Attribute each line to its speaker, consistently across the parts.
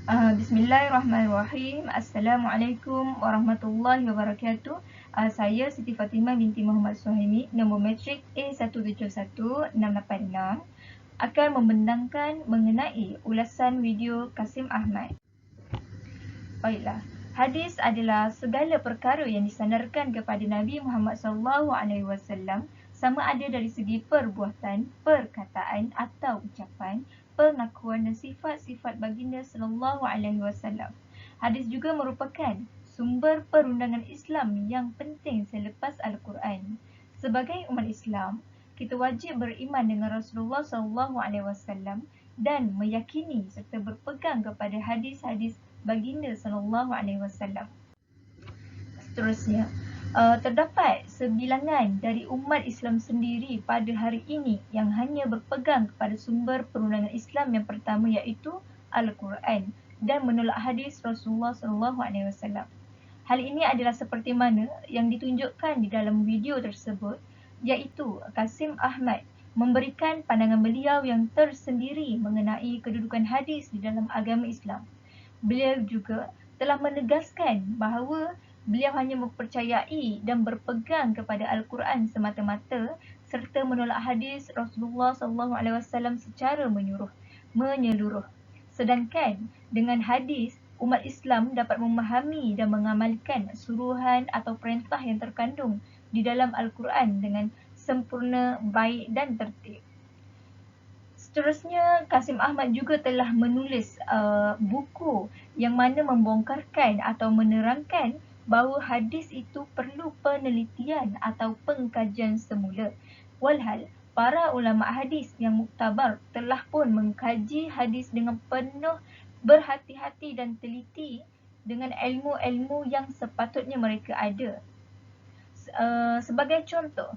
Speaker 1: Bismillahirrahmanirrahim. Assalamualaikum warahmatullahi wabarakatuh. Saya Siti Fatimah binti Muhammad Suhaimi, nombor matrik A171686, akan membentangkan mengenai ulasan video Kasim Ahmad. Baiklah, hadis adalah segala perkara yang disandarkan kepada Nabi Muhammad SAW, sama ada dari segi perbuatan, perkataan atau ucapan, pengakuan dan sifat-sifat baginda sallallahu alaihi wasallam. Hadis juga merupakan sumber perundangan Islam yang penting selepas Al-Quran. Sebagai umat Islam, kita wajib beriman dengan Rasulullah sallallahu alaihi wasallam dan meyakini serta berpegang kepada hadis-hadis baginda sallallahu alaihi wasallam. Seterusnya, terdapat sebilangan dari umat Islam sendiri pada hari ini yang hanya berpegang kepada sumber perundangan Islam yang pertama, iaitu Al-Quran, dan menolak hadis Rasulullah sallallahu alaihi wasallam. Hal ini adalah seperti mana yang ditunjukkan di dalam video tersebut, iaitu Kasim Ahmad memberikan pandangan beliau yang tersendiri mengenai kedudukan hadis di dalam agama Islam. Beliau juga telah menegaskan bahawa beliau hanya mempercayai dan berpegang kepada Al-Quran semata-mata serta menolak hadis Rasulullah SAW secara menyeluruh. Sedangkan dengan hadis, umat Islam dapat memahami dan mengamalkan suruhan atau perintah yang terkandung di dalam Al-Quran dengan sempurna, baik dan tertib. Seterusnya, Kasim Ahmad juga telah menulis buku yang mana membongkarkan atau menerangkan bahawa hadis itu perlu penelitian atau pengkajian semula. Walhal, para ulama hadis yang muktabar telah pun mengkaji hadis dengan penuh berhati-hati dan teliti dengan ilmu-ilmu yang sepatutnya mereka ada. Sebagai contoh,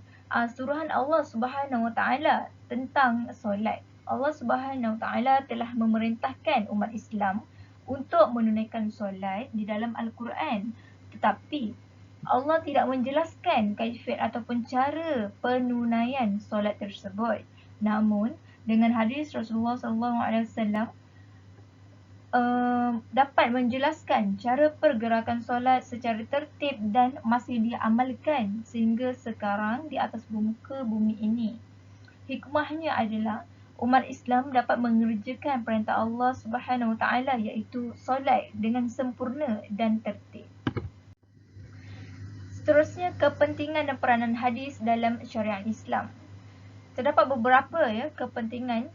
Speaker 1: suruhan Allah Subhanahu Wa Taala tentang solat. Allah Subhanahu Wa Taala telah memerintahkan umat Islam untuk menunaikan solat di dalam Al-Quran. Tetapi Allah tidak menjelaskan kaifiat ataupun cara penunaian solat tersebut. Namun dengan hadis Rasulullah SAW dapat menjelaskan cara pergerakan solat secara tertib dan masih diamalkan sehingga sekarang di atas muka bumi ini. Hikmahnya adalah umat Islam dapat mengerjakan perintah Allah Subhanahu Wa Taala, iaitu solat dengan sempurna dan tertib. Seterusnya, kepentingan dan peranan hadis dalam syariat Islam. Terdapat beberapa kepentingan.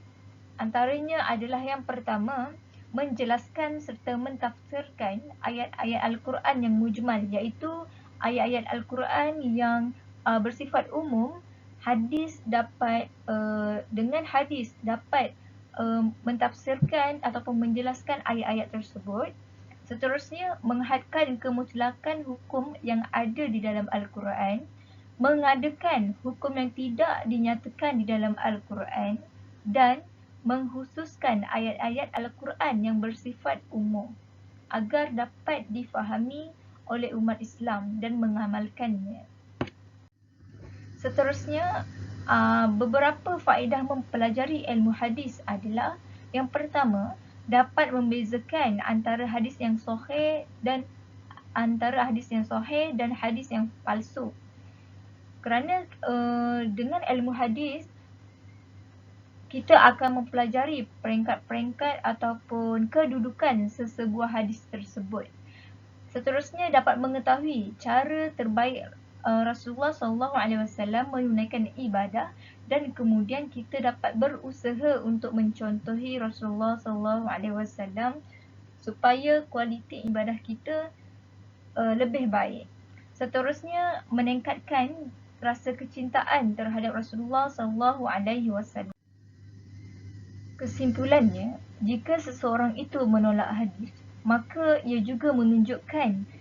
Speaker 1: Antaranya adalah yang pertama, menjelaskan serta mentafsirkan ayat-ayat Al-Quran yang mujmal, iaitu ayat-ayat Al-Quran yang bersifat umum. Dengan hadis dapat mentafsirkan ataupun menjelaskan ayat-ayat tersebut. Seterusnya, menghadkan kemutlakan hukum yang ada di dalam Al-Quran, mengadakan hukum yang tidak dinyatakan di dalam Al-Quran, dan menghususkan ayat-ayat Al-Quran yang bersifat umum agar dapat difahami oleh umat Islam dan mengamalkannya. Seterusnya, beberapa faedah mempelajari ilmu hadis adalah, yang pertama, dapat membezakan antara hadis yang sahih dan hadis yang palsu. Kerana dengan ilmu hadis, kita akan mempelajari peringkat-peringkat ataupun kedudukan sesebuah hadis tersebut. Seterusnya, dapat mengetahui cara terbaik Rasulullah SAW menunaikan ibadah, dan kemudian kita dapat berusaha untuk mencontohi Rasulullah SAW supaya kualiti ibadah kita lebih baik. Seterusnya, meningkatkan rasa kecintaan terhadap Rasulullah SAW. Kesimpulannya, jika seseorang itu menolak hadis, maka ia juga menunjukkan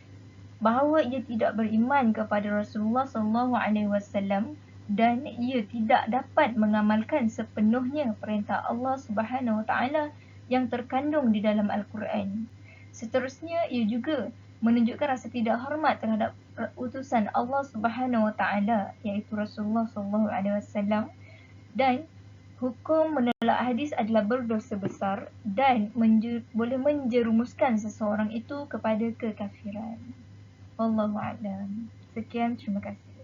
Speaker 1: bahawa ia tidak beriman kepada Rasulullah SAW dan ia tidak dapat mengamalkan sepenuhnya perintah Allah Subhanahu Wa Taala yang terkandung di dalam Al-Quran. Seterusnya, ia juga menunjukkan rasa tidak hormat terhadap utusan Allah Subhanahu Wa Taala, iaitu Rasulullah SAW, dan Hukum menolak hadis adalah berdosa besar dan boleh menjerumuskan seseorang itu kepada kekafiran. Wallahu a'lam. Sekian, terima kasih.